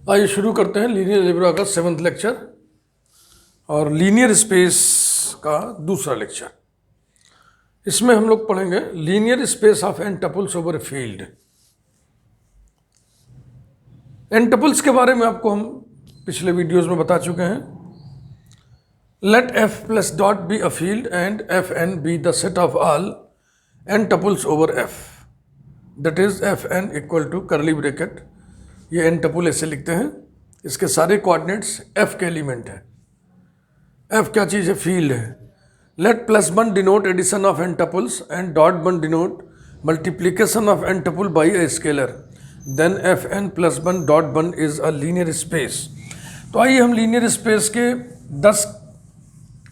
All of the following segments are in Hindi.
आइए शुरू करते हैं लीनियर अलजेब्रा का 7th लेक्चर और लीनियर स्पेस का दूसरा लेक्चर। इसमें हम लोग पढ़ेंगे linear space of n tuples over a field. N tuples के बारे में आपको हम पिछले वीडियोस में बता चुके हैं। Let F plus dot be a field and F n be the set of all n tuples over F, that is F n equal to curly bracket. ये एन टपुल ऐसे लिखते हैं, इसके सारे कोऑर्डिनेट्स एफ के एलिमेंट है। एफ क्या चीज़ है? फील्ड है। Let plus one denote addition of n tuples and dot one denote multiplication of n tuple by a scalar, then F n plus one dot one is a linear space. तो आइए हम लीनियर स्पेस के 10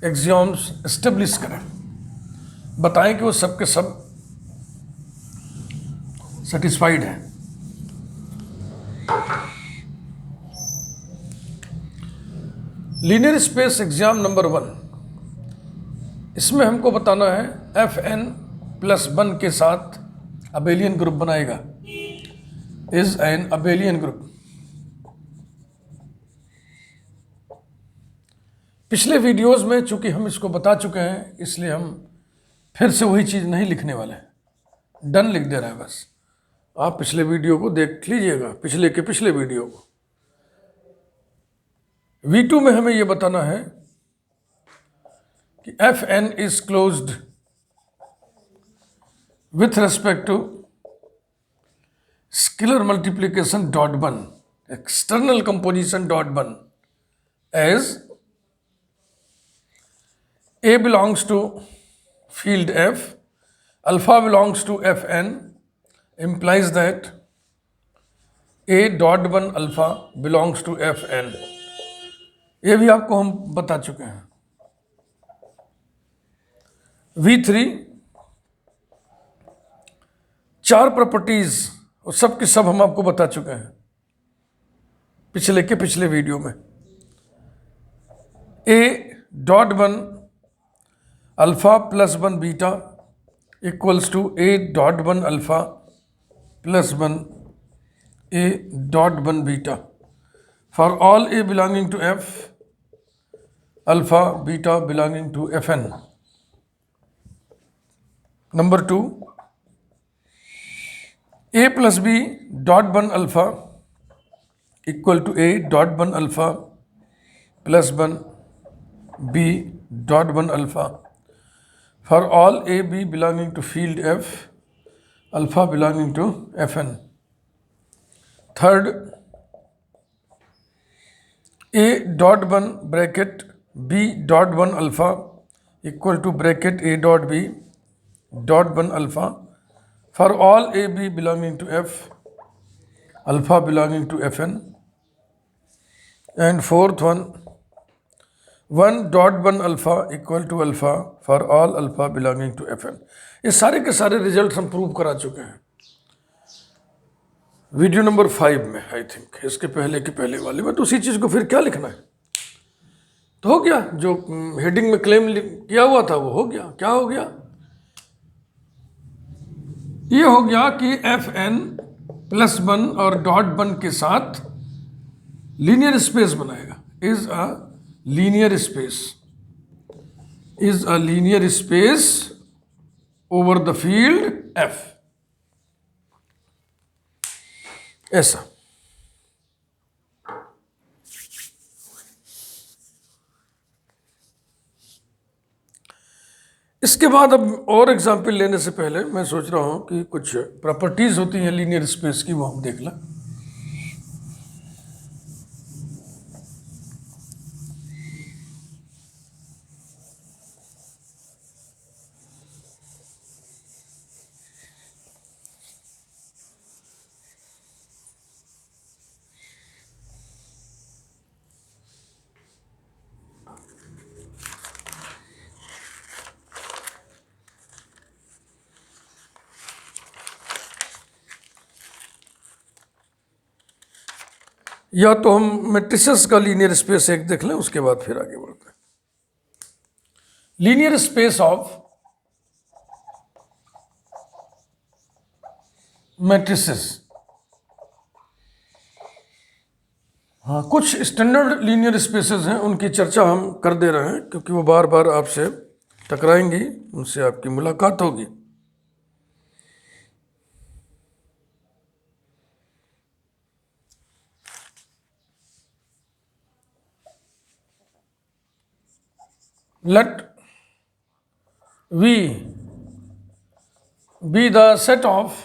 एक्सियोम्स एस्टेब्लिश करें, बताएं कि वो सब के सब सेटिस्फाइड हैं। लीनियर स्पेस एग्जाम नंबर 1, इसमें हमको बताना है एफ एन प्लस 1 के साथ अबेलियन ग्रुप बनाएगा, इज एन अबेलियन ग्रुप। पिछले वीडियोस में चूंकि हम इसको बता चुके हैं, इसलिए हम फिर से वही चीज़ नहीं लिखने वाले हैं, डन लिख दे रहा है बस। आप पिछले वीडियो को देख लीजिएगा, पिछले के पिछले वीडियो को। V2 में हमें यह बताना है कि F n is closed with respect to scalar multiplication dot one, external composition dot one, as A belongs to field F, alpha belongs to Fn, implies that A dot 1 alpha belongs to Fn। ये भी आपको हम बता चुके हैं। V3 4 प्रॉपर्टीज और सब के सब हम आपको बता चुके हैं पिछले के पिछले वीडियो में। A dot 1 alpha plus 1 beta equals to A dot 1 alpha plus 1 A dot 1 beta for all A belonging to F, alpha beta belonging to Fn। Number 2, A plus B dot 1 alpha equal to A dot 1 alpha plus 1 B dot 1 alpha for all A B belonging to field F, alpha belonging to Fn। Third, A dot 1 bracket B dot 1 alpha equal to bracket A dot B dot 1 alpha for all A B belonging to F, alpha belonging to Fn। And fourth one, 1 dot 1 alpha equal to alpha for all alpha belonging to Fn। ये सारे के सारे रिजल्ट हम प्रूव करा चुके हैं वीडियो नंबर 5 में, आई थिंक इसके पहले के पहले वाले में। तो उसी चीज़ को फिर क्या लिखना है? तो हो गया, जो हेडिंग में क्लेम किया हुआ था वो हो गया। क्या हो गया? ये हो गया कि Fn प्लस 1 और डॉट 1 के साथ लीनियर स्पेस बनाएगा, is a linear space, is a linear space over the field F। ऐसा। इसके बाद अब और एग्जाम्पल लेने से पहले मैं सोच रहा हूं कि कुछ प्रॉपर्टीज होती हैं लीनियर स्पेस की, वो हम देख लें। या तो हम मैट्रिसेस का लीनियर स्पेस एक देख लें, उसके बाद फिर आगे बढ़ते हैं। लीनियर स्पेस ऑफ मैट्रिसेस कुछ स्टैंडर्ड लीनियर स्पेसेस हैं, उनकी चर्चा हम कर दे रहे हैं क्योंकि वो बार बार आपसे टकराएंगी, उनसे आपकी मुलाकात होगी। Let V be the set of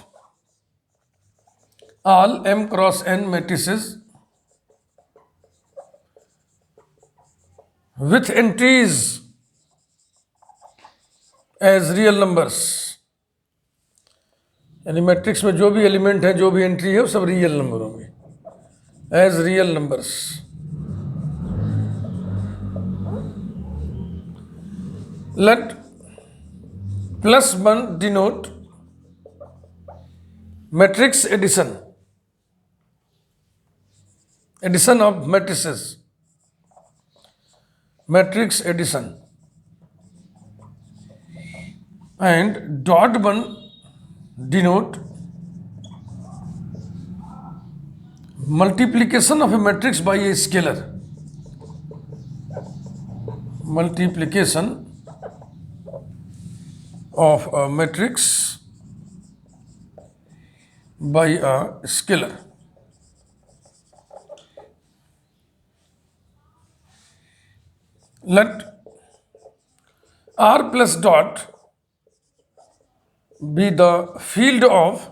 all m cross n matrices with entries as real numbers। यानी मैट्रिक्स में जो भी एलिमेंट है, जो भी एंट्री है, वो सब रियल नंबर होंगे, as real numbers. Let +1 denote matrix addition, addition of matrices, matrix addition, and .1 denote multiplication of a matrix by a scalar, multiplication of a matrix by a scalar। Let R plus dot be the field of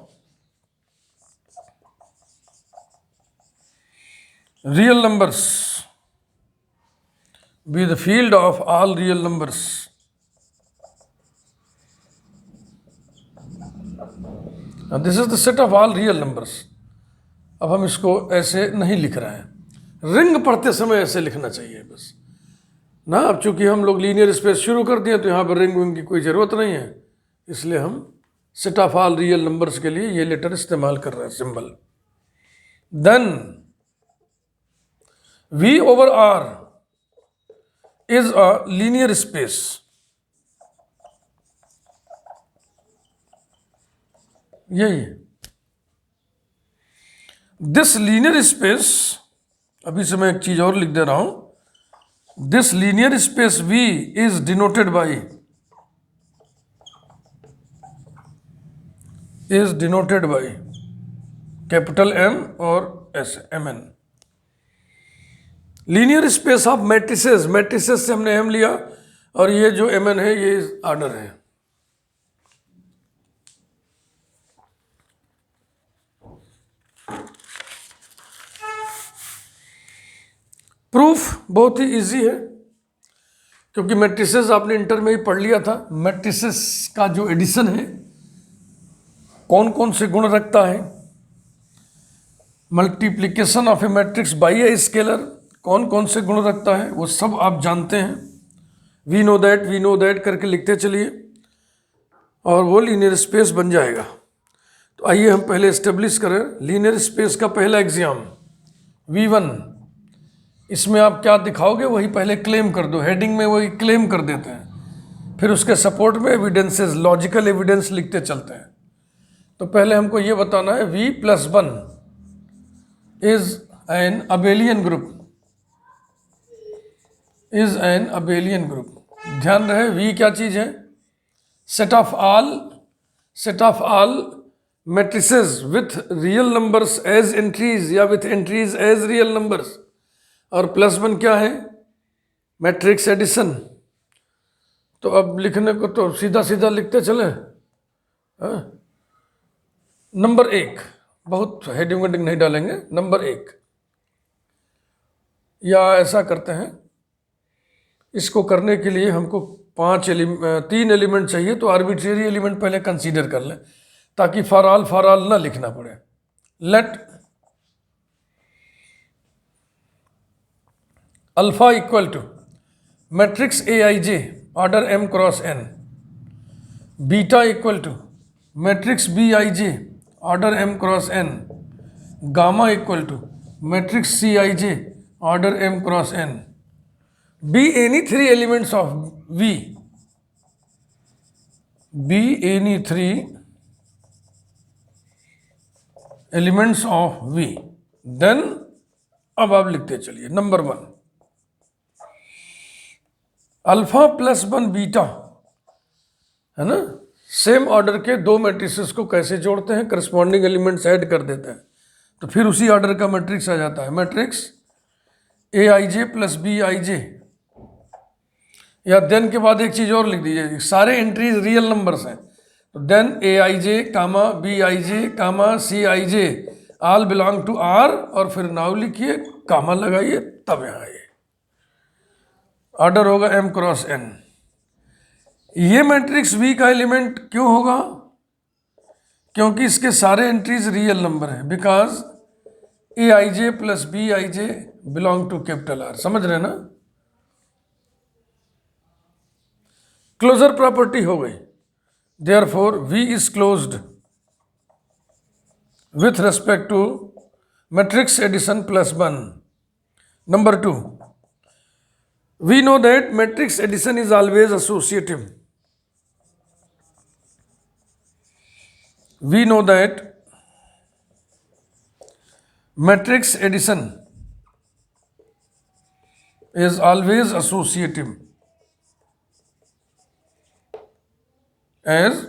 real numbers, be the field of all real numbers। This is the set of all real numbers. अब हम इसको ऐसे नहीं लिख रहे हैं, रिंग पढ़ते समय ऐसे लिखना चाहिए बस ना। अब चूंकि हम लोग लीनियर स्पेस शुरू कर दिए तो यहाँ पर रिंग विंग की कोई ज़रूरत नहीं है, इसलिए हम set of all real numbers के लिए ये लेटर इस्तेमाल कर रहे हैं, symbol. Then V over R is a linear space। यही है दिस लीनियर स्पेस। अभी से मैं एक चीज और लिख दे रहा हूं। This linear space V is denoted by, is denoted by capital M और S, MN। Linear space of matrices, matrices से हमने M लिया और ये जो MN है ये ऑर्डर है। प्रूफ बहुत ही इजी है क्योंकि मैट्रिसेस आपने इंटर में ही पढ़ लिया था। मैट्रिसेस का जो एडिशन है कौन कौन से गुण रखता है, multiplication of A matrix by a scalar कौन कौन से गुण रखता है, वो सब आप जानते हैं। वी नो दैट करके लिखते चलिए और वो लीनियर स्पेस बन जाएगा। तो आइए हम पहले एस्टेब्लिश करें लीनियर स्पेस का पहला एग्जाम V1। इसमें आप क्या दिखाओगे वही पहले क्लेम कर दो, हेडिंग में वही क्लेम कर देते हैं, फिर उसके सपोर्ट में एविडेंसेस, लॉजिकल एविडेंस लिखते चलते हैं। तो पहले हमको ये बताना है V+1 is an abelian group, is an abelian group. ध्यान रहे V क्या चीज है, set of all matrices with real numbers as entries या with entries as real numbers. और +1 क्या है, मैट्रिक्स एडिशन। तो अब लिखने को तो सीधा सीधा लिखते चले। नंबर 1, बहुत हेडिंग वेडिंग नहीं डालेंगे, नंबर 1। या ऐसा करते हैं, इसको करने के लिए हमको 3 एलिमेंट चाहिए, तो आर्बिट्रेरी एलिमेंट पहले कंसीडर कर लें ताकि फॉर ऑल ना लिखना पड़े। Let alpha equal to matrix Aij order M cross N, beta equal to matrix Bij order M cross N, gamma equal to matrix Cij order M cross N। Be any 3 elements of V, be any 3 elements of V, then अब आप लिखते चलिए। नंबर 1, अल्फा प्लस 1 बीटा, है ना, सेम ऑर्डर के दो मैट्रिसेस को कैसे जोड़ते हैं, करस्पॉन्डिंग एलिमेंट्स ऐड कर देते हैं, तो फिर उसी ऑर्डर का मैट्रिक्स आ जाता है। Matrix A I J plus B I J, या देन के बाद एक चीज और लिख दीजिए, सारे एंट्रीज रियल नंबर्स हैं, तो then a I j comma b I j comma c i j all belong to R, और फिर नाउ लिखिए, कामा लगाइए, तब यहाँ आइए, ऑर्डर होगा एम क्रॉस एन। ये मैट्रिक्स वी का एलिमेंट क्यों होगा? क्योंकि इसके सारे एंट्रीज रियल नंबर हैं, because a I J plus B I j belong to capital R. समझ रहे हैं ना? क्लोजर प्रॉपर्टी हो गई, therefore V is closed with respect to matrix addition plus 1। Number 2, we know that matrix addition is always associative. We know that matrix addition is always associative as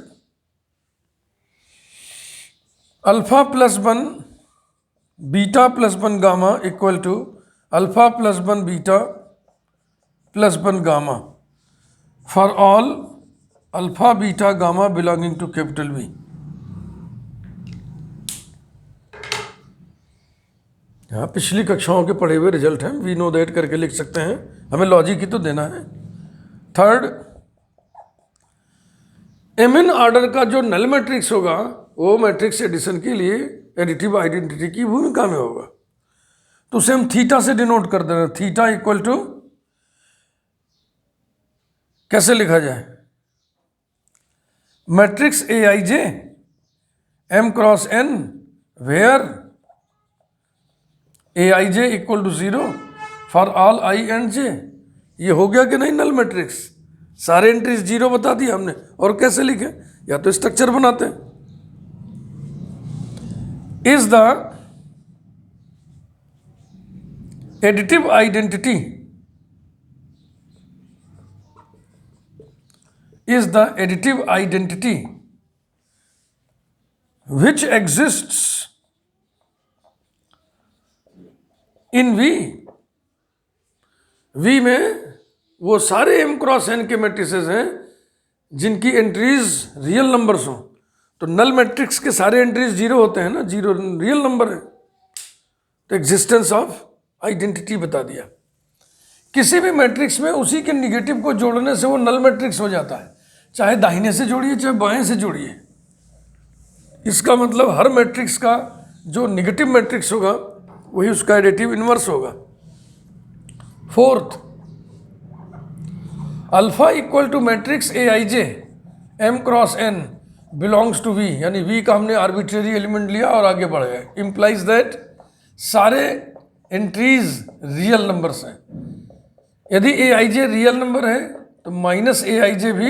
alpha plus 1 beta plus 1 gamma equal to alpha plus 1 beta plus 1 gamma for all alpha beta gamma belonging to capital V। हाँ, पिछली कक्षाओं के पढ़े हुए रिजल्ट हैं, वी नो दैट करके लिख सकते हैं, हमें लॉजिक ही तो देना है। थर्ड, एम एन ऑर्डर का जो नल मैट्रिक्स होगा वो मैट्रिक्स एडिशन के लिए एडिटिव आइडेंटिटी की भूमिका में होगा, तो उसे हम थीटा से डिनोट कर देना। थीटा इक्वल टू, कैसे लिखा जाए, matrix A I J M cross N where A I J equal to 0 for all I and J. ये हो गया कि नहीं नल मैट्रिक्स? सारे एंट्रीज 0 बता दिया हमने। और कैसे लिखे? या तो स्ट्रक्चर बनाते हैं, is the additive identity is the additive identity which exists in V। V में वो सारे m क्रॉस n के मैट्रिसेस हैं जिनकी एंट्रीज रियल नंबर्स हों, तो नल मैट्रिक्स के सारे एंट्रीज 0 होते हैं ना, 0 रियल नंबर है, तो एग्जिस्टेंस ऑफ आइडेंटिटी बता दिया। किसी भी मैट्रिक्स में उसी के निगेटिव को जोड़ने से वो नल मैट्रिक्स हो जाता है, चाहे दाहिने से जोड़िए चाहे बाएं से जोड़िए। इसका मतलब हर मैट्रिक्स का जो निगेटिव मैट्रिक्स होगा वही उसका एडिटिव इनवर्स होगा। Fourth, alpha equal to matrix A I J M cross n belongs to V, यानी वी का हमने आर्बिट्रेरी एलिमेंट लिया और आगे बढ़ गए, इंप्लाइज दैट सारे एंट्रीज रियल नंबर्स हैं। यदि ए आई जे रियल नंबर है तो माइनस ए आई जे भी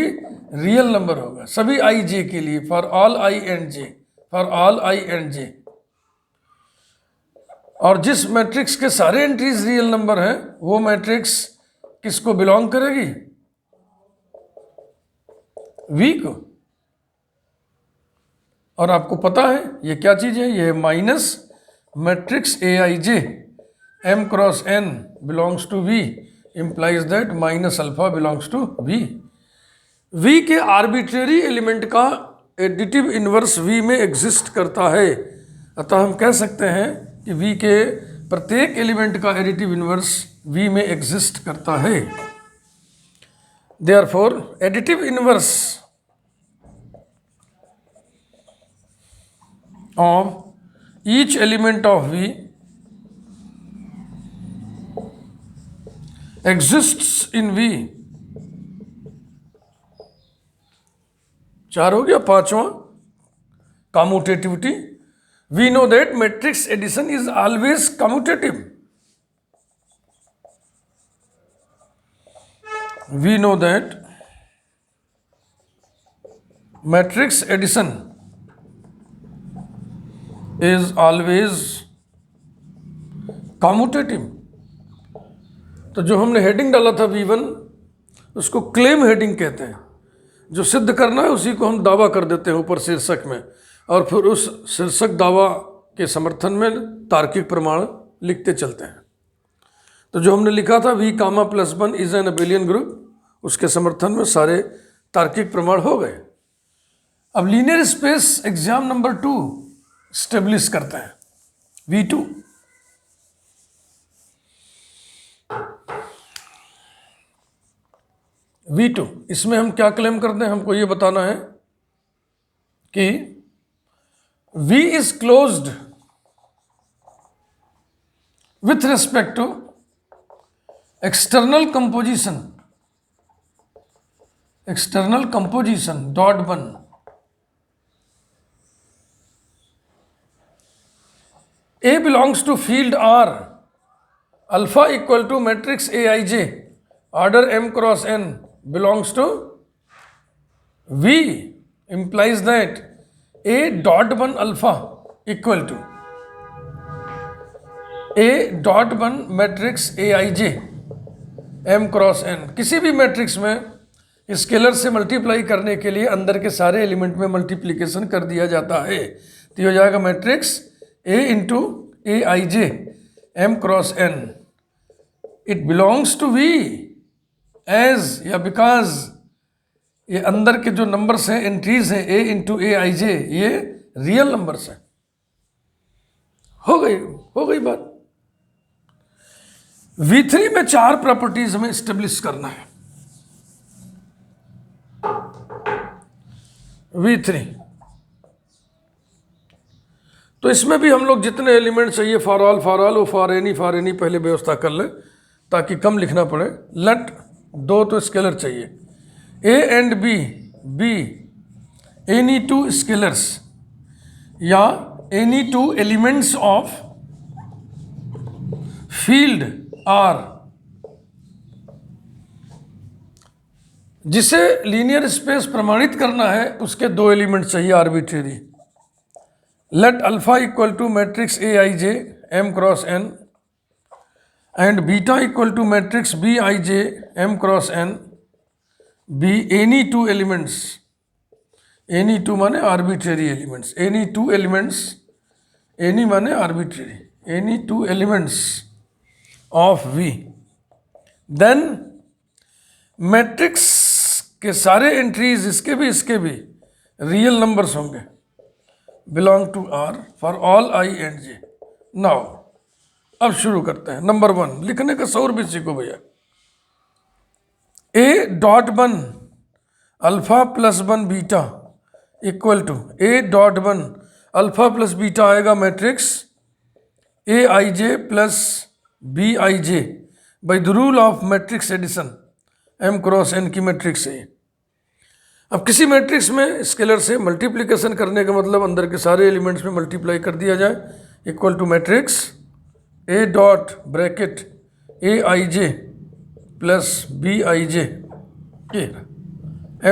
रियल नंबर होगा सभी आई जे के लिए, for all I and J, for all I and J. और जिस मैट्रिक्स के सारे एंट्रीज रियल नंबर हैं वो मैट्रिक्स किसको बिलोंग करेगी? वी को। और आपको पता है ये क्या चीज है? ये minus matrix A I J M cross n belongs to V implies that minus alpha belongs to V. V के आर्बिट्रेरी एलिमेंट का एडिटिव इनवर्स वी में एग्जिस्ट करता है, अतः हम कह सकते हैं कि वी के प्रत्येक एलिमेंट का एडिटिव इनवर्स वी में एग्जिस्ट करता है। Therefore additive inverse of each element of V exists in V। 4 हो गया। पांचवा, commutativity। We know that matrix addition is always commutative। We know that matrix addition is always commutative. तो जो हमने हेडिंग डाला था V1 उसको क्लेम हेडिंग कहते हैं। जो सिद्ध करना है उसी को हम दावा कर देते हैं ऊपर शीर्षक में, और फिर उस शीर्षक दावा के समर्थन में तार्किक प्रमाण लिखते चलते हैं। तो जो हमने लिखा था V, +1 is an abelian group, उसके समर्थन में सारे तार्किक प्रमाण हो गए। अब linear space exam number 2 establish करते हैं, V2। V2 इसमें हम क्या क्लेम करते हैं, हमको ये बताना है कि V is closed with respect to external composition dot 1 A belongs to field R, alpha equal to matrix Aij, order m cross n belongs to V, implies that A dot 1 alpha equal to A dot 1 matrix Aij m cross n। किसी भी मैट्रिक्स में स्केलर से मल्टीप्लाई करने के लिए अंदर के सारे एलिमेंट में मल्टीप्लिकेशन कर दिया जाता है। तो ये हो जाएगा matrix A into Aij m cross n। It belongs to V as या बिकॉज ये अंदर के जो नंबर्स हैं, एंट्रीज हैं, A इंटू Aij, ये रियल नंबर्स हैं। हो गई बात। V3 में 4 प्रॉपर्टीज हमें स्टेब्लिश करना है। V3 तो इसमें भी हम लोग जितने एलिमेंट चाहिए फॉर ऑल वो फॉर एनी पहले व्यवस्था कर ले ताकि कम लिखना पड़े। लेट 2 तो स्केलर चाहिए, A and B any 2 scalars या any 2 elements of field R, जिसे लीनियर स्पेस प्रमाणित करना है उसके 2 एलिमेंट चाहिए arbitrary. Let alpha equal to matrix Aij m cross n and beta equal to matrix Bij m cross n be any 2 elements, any 2 माने arbitrary elements, any 2 elements, any माने arbitrary, any 2 elements of V। Then matrix के सारे एंट्रीज इसके भी रियल नंबर्स होंगे, belong to R for all I and J। Now अब शुरू करते हैं। नंबर 1 लिखने का सौर भी सीखो भैया। A dot 1 alpha plus 1 beta equal to A dot 1 alpha plus beta आएगा matrix Aij plus Bij by the rule of matrix addition m cross n की मैट्रिक्स है। अब किसी मैट्रिक्स में स्केलर से मल्टीप्लिकेशन करने का मतलब अंदर के सारे एलिमेंट्स में मल्टीप्लाई कर दिया जाए, equal to matrix A dot bracket Aij plus Bij ये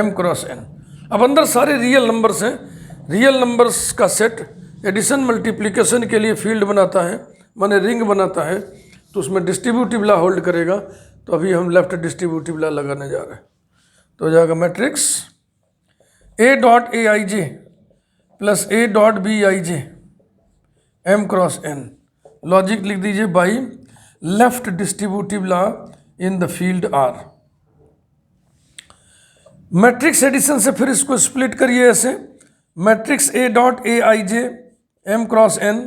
m क्रॉस n। अब अंदर सारे रियल नंबर्स हैं, रियल नंबर्स का सेट एडिशन मल्टीप्लिकेशन के लिए फील्ड बनाता है, माने रिंग बनाता है, तो उसमें डिस्ट्रीब्यूटिव लॉ होल्ड करेगा। तो अभी हम लेफ्ट डिस्ट्रीब्यूटिव लॉ लगाने जा रहे हैं। तो हो जाएगा matrix A dot Aij plus A dot Bij m cross n। Logic लिख दीजिए by left distributive law in the field R। Matrix addition से फिर इसको स्प्लिट करिए ऐसे, matrix A dot Aij m cross n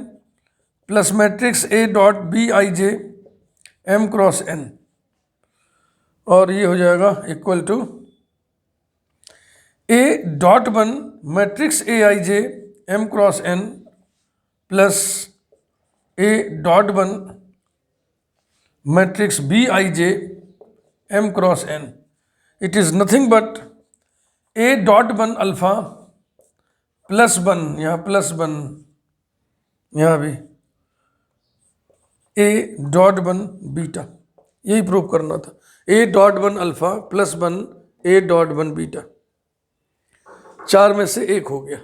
plus matrix A dot Bij m cross n, और ये हो जाएगा equal to A dot 1 matrix Aij m cross n plus A dot 1 matrix Bij m cross n। It is nothing but A dot 1 alpha plus 1, यहाँ प्लस 1, यहाँ भी A डॉट 1 बीटा, यही प्रूव करना था। A dot 1 alpha plus 1 A dot 1 beta, 4 में से 1 हो गया।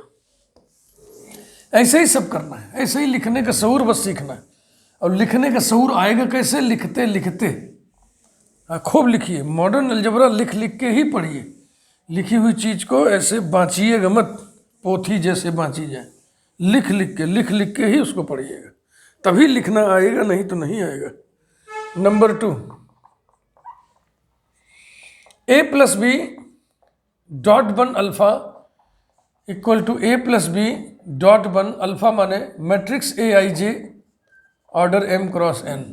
ऐसे ही सब करना है, ऐसे ही लिखने का शऊर बस सीखना है। और लिखने का शऊर आएगा कैसे? लिखते लिखते। खूब लिखिए, मॉडर्न अलजेब्रा लिख लिख के ही पढ़िए। लिखी हुई चीज़ को ऐसे बाँचिएगा मत, पोथी जैसे बाँची जाए। लिख लिख के ही उसको पढ़िएगा, तभी लिखना आएगा, नहीं तो नहीं आएगा। Number 2, a plus B dot 1 alpha equal to a plus B dot 1 alpha माने matrix aij order m cross n।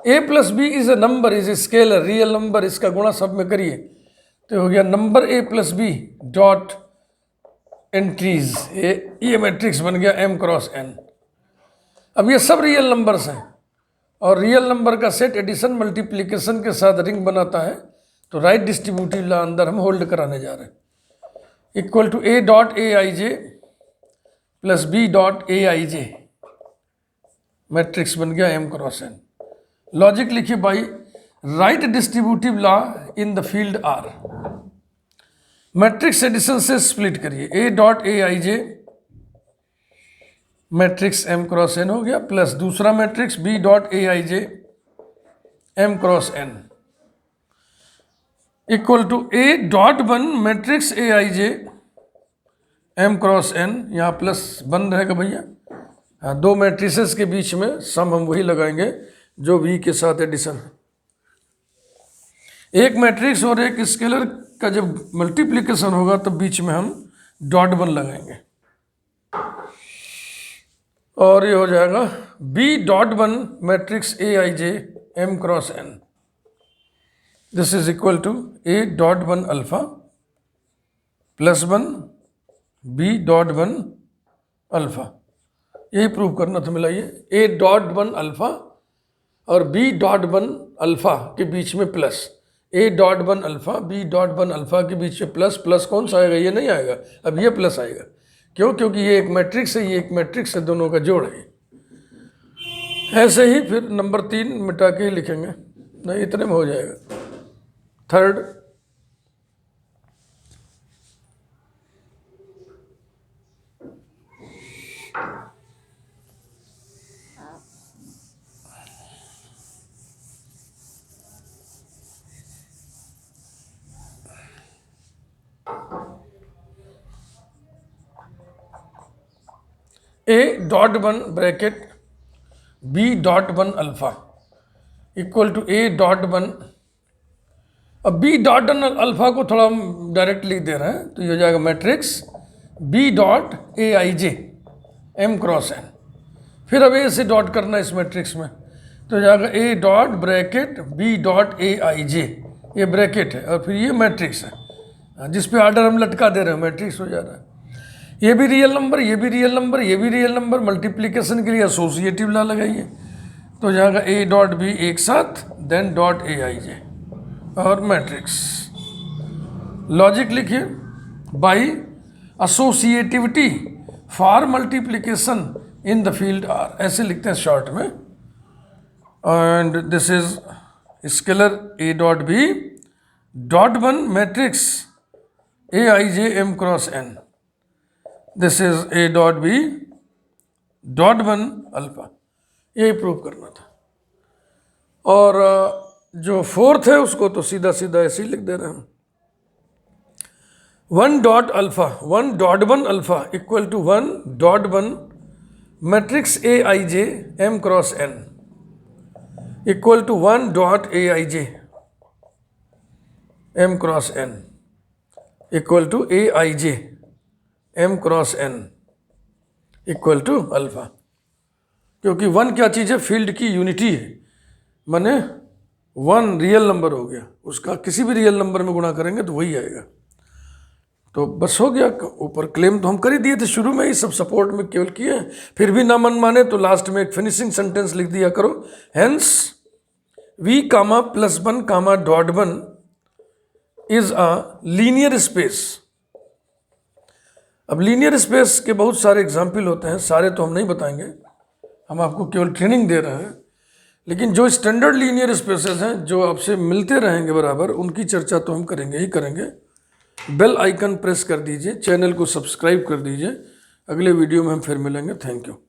a plus B is a number, is a scalar, real number, इसका गुणा सब में करिए तो हो गया number a plus B dot entries, ये मैट्रिक्स बन गया m क्रॉस n। अब ये सब रियल नंबर्स हैं और रियल नंबर का सेट एडिशन मल्टीप्लिकेशन के साथ रिंग बनाता है, तो राइट डिस्ट्रीब्यूटिव लॉ अंदर हम होल्ड कराने जा रहे हैं। Equal to a dot A I J plus B dot A I j, matrix बन गया m क्रॉस n। लॉजिक लिखिए by right distributive law in the field R। Matrix addition से स्प्लिट करिए, a dot A I j matrix m cross n हो गया, प्लस दूसरा matrix b dot A I j m cross n equal to a dot 1 matrix A I j m cross n। यहाँ प्लस बन रहेगा भैया, हाँ, दो मैट्रिसेस के बीच में सम हम वही लगाएंगे जो v के साथ एडिशन है। एक मैट्रिक्स और एक स्केलर का जब मल्टीप्लिकेशन होगा तब बीच में हम डॉट 1 लगाएंगे और ये हो जाएगा b dot 1 matrix A I j m cross n। This is equal to a dot 1 alpha plus 1 b dot 1 alpha. यही प्रूव करना था, मिलाइए a डॉट 1 अल्फा और b डॉट 1 अल्फा के बीच में plus, a dot 1 alpha b dot 1 alpha के बीच में प्लस, प्लस कौन सा आएगा? ये नहीं आएगा, अब ये प्लस आएगा। क्यों? क्योंकि ये एक मैट्रिक्स है, ये एक मैट्रिक्स है, दोनों का जोड़ है। ऐसे ही फिर नंबर 3 मिटा के ही लिखेंगे, नहीं इतने में हो जाएगा। Third, a dot 1 bracket b dot 1 alpha equal to a dot 1। अब b डॉट 1 अल्फा को थोड़ा हम डायरेक्ट लिख दे रहे हैं तो ये हो जाएगा मैट्रिक्स b डॉट ए आई जे m क्रॉस n। फिर अब a से डॉट करना इस मैट्रिक्स में तो हो जाएगा a dot bracket b dot A I J, ये ब्रैकेट है और फिर ये मैट्रिक्स है जिस पे ऑर्डर हम लटका दे रहे हैं, मैट्रिक्स हो जा रहा है। ये भी रियल नंबर, ये भी रियल नंबर, ये भी रियल नंबर, मल्टीप्लिकेशन के लिए एसोसिएटिव लॉ लगाइए तो हो जाएगा a डॉट b एक साथ देन डॉट ए आई जे और मैट्रिक्स। लॉजिक लिखिए by associativity for multiplication in the field R, ऐसे लिखते हैं शॉर्ट में। And this is scalar a dot b dot 1 matrix A I j m cross n। This is a dot b dot 1 alpha, यही प्रूव करना था। और जो फोर्थ है उसको तो सीधा सीधा ऐसे ही लिख दे रहे हैं हम, 1 dot alpha 1 dot 1 alpha equal to 1 dot 1 matrix A I j m cross n equal to 1 dot A I j m cross n equal to a I j m cross n equal to alpha. क्योंकि 1 क्या चीज़ है? फील्ड की यूनिटी है, माने 1 रियल नंबर हो गया, उसका किसी भी रियल नंबर में गुणा करेंगे तो वही आएगा। तो बस हो गया, ऊपर क्लेम तो हम कर ही दिए थे शुरू में ही, सब सपोर्ट में केवल किए हैं। फिर भी ना मन माने तो लास्ट में एक फिनिशिंग सेंटेंस लिख दिया करो, hence v comma plus 1 comma dot 1 is a linear space. अब लीनियर स्पेस के बहुत सारे एग्जाम्पल होते हैं, सारे तो हम नहीं बताएंगे, हम आपको केवल ट्रेनिंग दे रहे हैं। लेकिन जो स्टैंडर्ड लीनियर स्पेसेस हैं जो आपसे मिलते रहेंगे बराबर, उनकी चर्चा तो हम करेंगे ही करेंगे। बेल आइकन प्रेस कर दीजिए, चैनल को सब्सक्राइब कर दीजिए। अगले वीडियो में हम फिर मिलेंगे। Thank you.